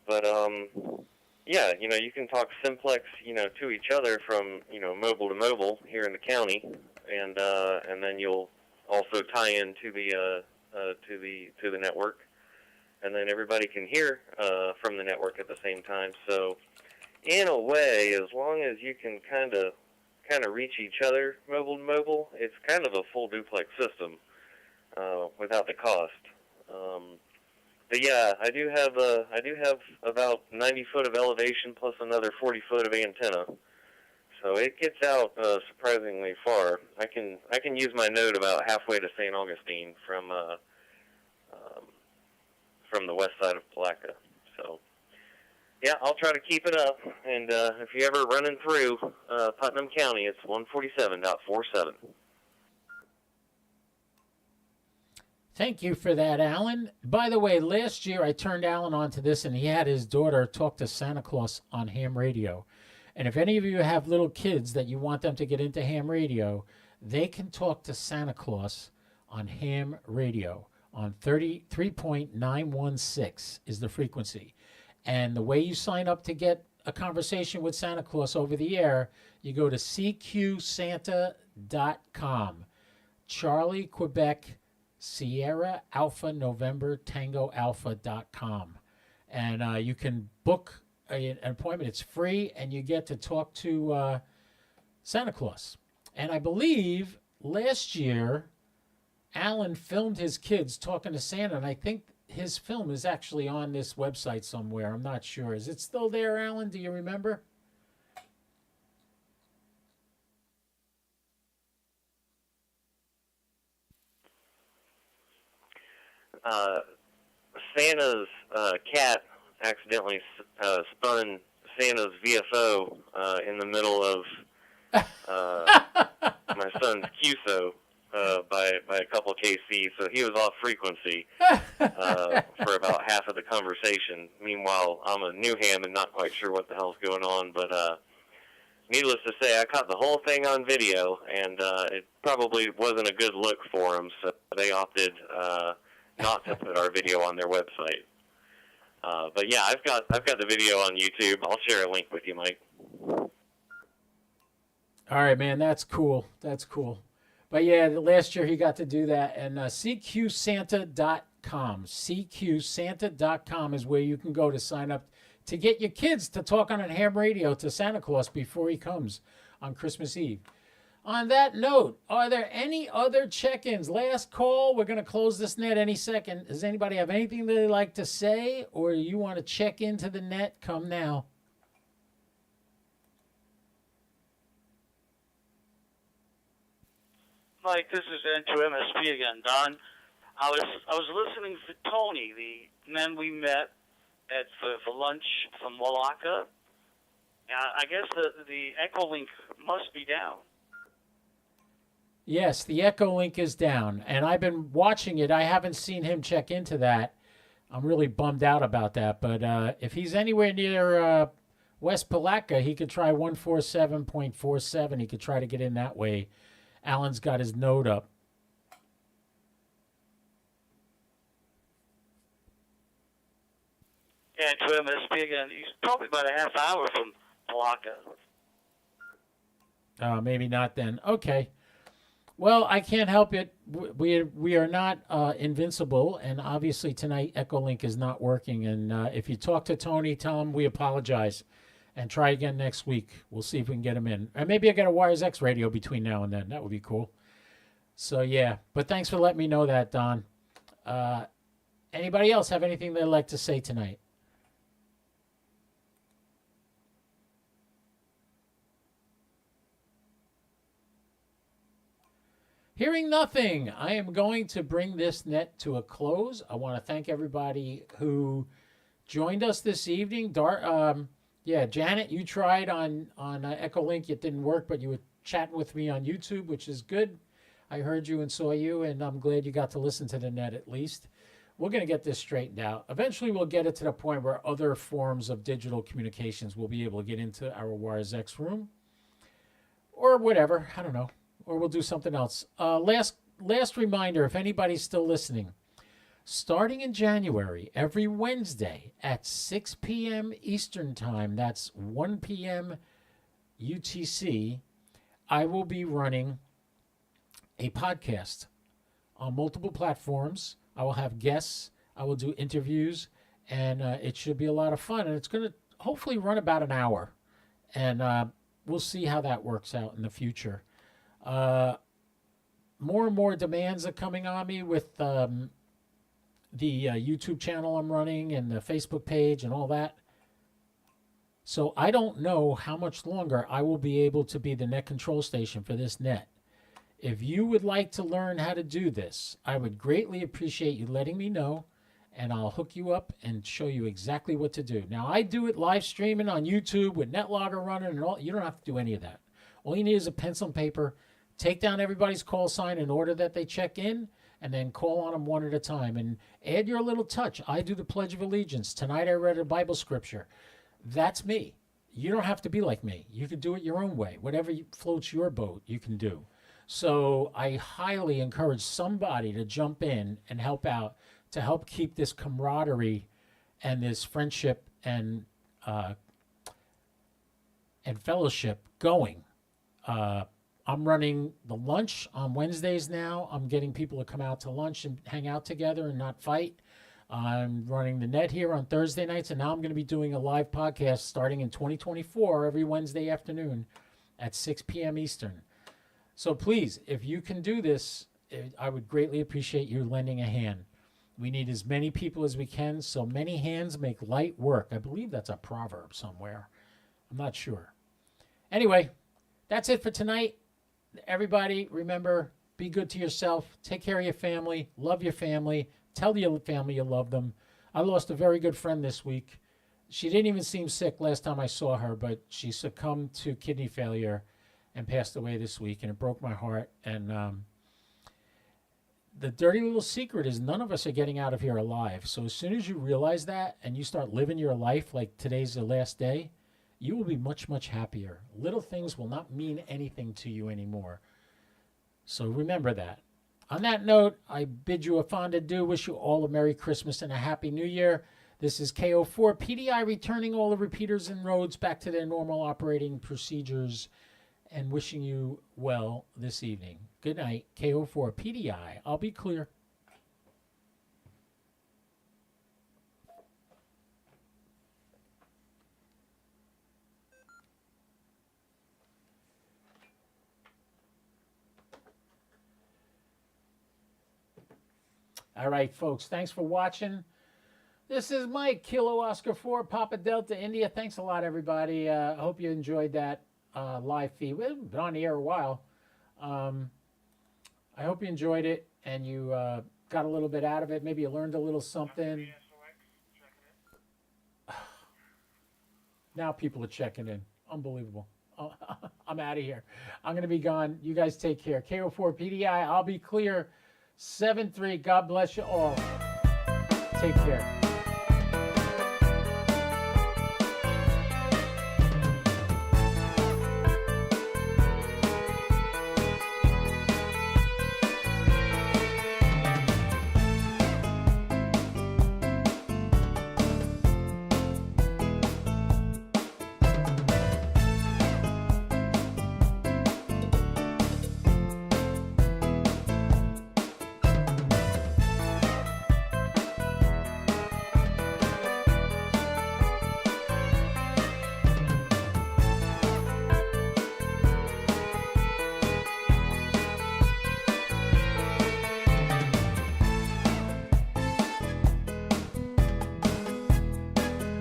But yeah, you can talk simplex, to each other from, mobile to mobile here in the county, and then you'll also tie in to the network, and then everybody can hear from the network at the same time. So, in a way, as long as you can kind of reach each other mobile to mobile, it's kind of a full duplex system without the cost. But yeah, I do have about 90 foot of elevation plus another 40 foot of antenna, so it gets out surprisingly far. I can use my node about halfway to St. Augustine from the west side of Palatka. So yeah, I'll try to keep it up. And if you're ever running through Putnam County, it's 147.47. Thank you for that, Alan. By the way, last year I turned Alan onto this, and he had his daughter talk to Santa Claus on ham radio. And if any of you have little kids that you want them to get into ham radio, they can talk to Santa Claus on ham radio on 33.916 is the frequency. And the way you sign up to get a conversation with Santa Claus over the air, you go to cqsanta.com. Charlie, Quebec, Sierra, Alpha, November, Tango, Alpha.com. And you can book an appointment. It's free, and you get to talk to Santa Claus. And I believe last year, Alan filmed his kids talking to Santa, and I think his film is actually on this website somewhere. I'm not sure. Is it still there, Alan? Do you remember? Santa's cat accidentally spun Santa's VFO in the middle of my son's QSO by a couple of KC, so he was off frequency for about half of the conversation. Meanwhile, I'm a new ham and not quite sure what the hell's going on, but needless to say, I caught the whole thing on video, and it probably wasn't a good look for them, so they opted not to put our video on their website. But yeah, I've got the video on YouTube. I'll share a link with you, Mike. All right, man, that's cool. That's cool. But yeah, last year he got to do that. And cqsanta.com. cqsanta.com is where you can go to sign up to get your kids to talk on a ham radio to Santa Claus before he comes on Christmas Eve. On that note, are there any other check-ins? Last call. We're going to close this net any second. Does anybody have anything they'd like to say, or you want to check into the net? Come now. Mike, this is N2MSP again, Don. I was listening to Tony, the man we met for lunch from Walaka. I guess the Echolink must be down. Yes, the Echolink is down, and I've been watching it. I haven't seen him check into that. I'm really bummed out about that, but if he's anywhere near West Palatka, he could try 147.47. He could try to get in that way. Alan's got his node up. Yeah, to MSP again. He's probably about a half hour from Palatka. Maybe not then. Okay. Well, I can't help it. We are not invincible, and obviously tonight Echolink is not working. And if you talk to Tony, tell him we apologize, and try again next week. We'll see if we can get him in. And maybe I get a WiresX radio between now and then. That would be cool. So yeah, but thanks for letting me know that, Don. Anybody else have anything they'd like to say tonight? Hearing nothing, I am going to bring this net to a close. I want to thank everybody who joined us this evening. Yeah, Janet, you tried on Echolink. It didn't work, but you were chatting with me on YouTube, which is good. I heard you and saw you, and I'm glad you got to listen to the net at least. We're going to get this straightened out. Eventually, we'll get it to the point where other forms of digital communications will be able to get into our WiresX room or whatever. I don't know. Or we'll do something else. Last reminder, if anybody's still listening, starting in January, every Wednesday at 6 p.m. Eastern Time, that's 1 p.m. UTC, I will be running a podcast on multiple platforms. I will have guests. I will do interviews, and it should be a lot of fun. And it's going to hopefully run about an hour. And we'll see how that works out in the future. More and more demands are coming on me with the YouTube channel I'm running and the Facebook page and all that. So I don't know how much longer I will be able to be the net control station for this net. If you would like to learn how to do this, I would greatly appreciate you letting me know, and I'll hook you up and show you exactly what to do. Now, I do it live streaming on YouTube with NetLogger running and all. You don't have to do any of that. All you need is a pencil and paper. Take down everybody's call sign in order that they check in, and then call on them one at a time and add your little touch. I do the Pledge of Allegiance. Tonight I read a Bible scripture. That's me. You don't have to be like me. You can do it your own way. Whatever floats your boat, you can do. So I highly encourage somebody to jump in and help out to help keep this camaraderie and this friendship and fellowship going. I'm running the lunch on Wednesdays now. I'm getting people to come out to lunch and hang out together and not fight. I'm running the net here on Thursday nights, and now I'm going to be doing a live podcast starting in 2024 every Wednesday afternoon at 6 p.m. Eastern. So please, if you can do this, I would greatly appreciate you lending a hand. We need as many people as we can, so many hands make light work. I believe that's a proverb somewhere. I'm not sure. Anyway, that's it for tonight. Everybody, remember, be good to yourself. Take care of your family. Love your family. Tell your family you love them. I lost a very good friend this week. She didn't even seem sick last time I saw her, but she succumbed to kidney failure and passed away this week, and it broke my heart. And the dirty little secret is none of us are getting out of here alive. So as soon as you realize that and you start living your life like today's the last day, you will be much, much happier. Little things will not mean anything to you anymore. So remember that. On that note, I bid you a fond adieu, wish you all a Merry Christmas and a Happy New Year. This is KO4 PDI returning all the repeaters and roads back to their normal operating procedures and wishing you well this evening. Good night, KO4 PDI. I'll be clear. All right, folks, thanks for watching. This is Mike, Kilo Oscar 4, Papa Delta, India. Thanks a lot, everybody. I hope you enjoyed that live feed. We've been on the air a while. I hope you enjoyed it and you got a little bit out of it. Maybe you learned a little something. Now people are checking in. Unbelievable. I'm out of here. I'm going to be gone. You guys take care. KO4 PDI, I'll be clear. 7-3. God bless you all. Take care.